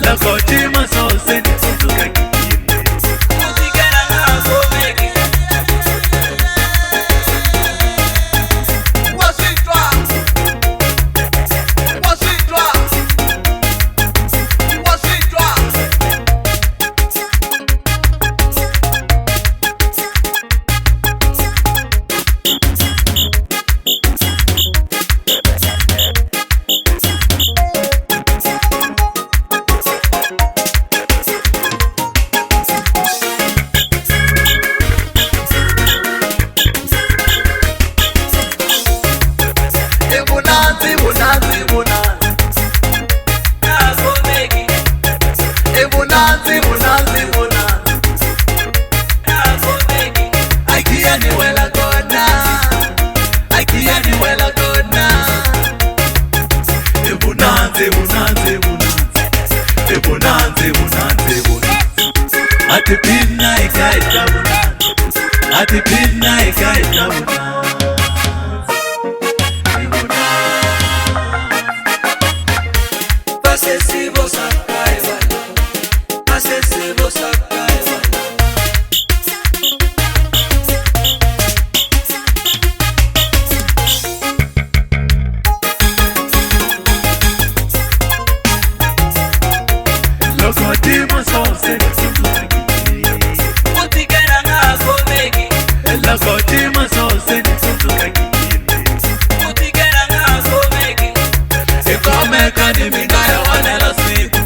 loko tima so seni tutuka kikile Utikera nga komeki Wasitwa Wasitwa Wasitwa Ebunanzi, bunanzi, bunanzi Nga komeki Ebunanzi, bunanzi, bunanzi Nga komeki Aikia ni wela kona Aikia ni wela kona Ebunanzi, bunanzi, bunanzi Ebunanzi, bunanzi, bunanzi Ati pina ikaita bunanzi Ati pina ikaita bunanzi Pasesibo sakai wala Pasesibo sakai wala Loko tima so seni tutuka kikile Utikera nga komeki Loko tima so seni tutuka kikile Utikera nga komeki Ikomeka ni mingayo wanela siku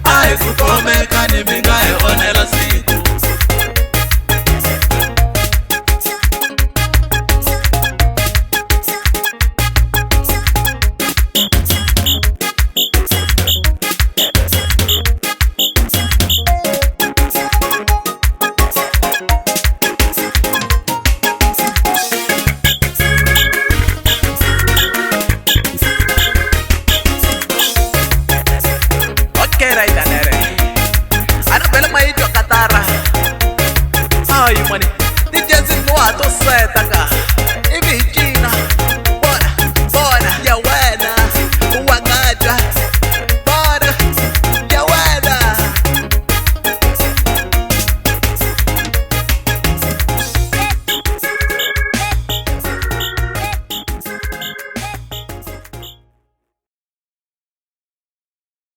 Ai kukomeka ni mingayo wanela siku Okay, right.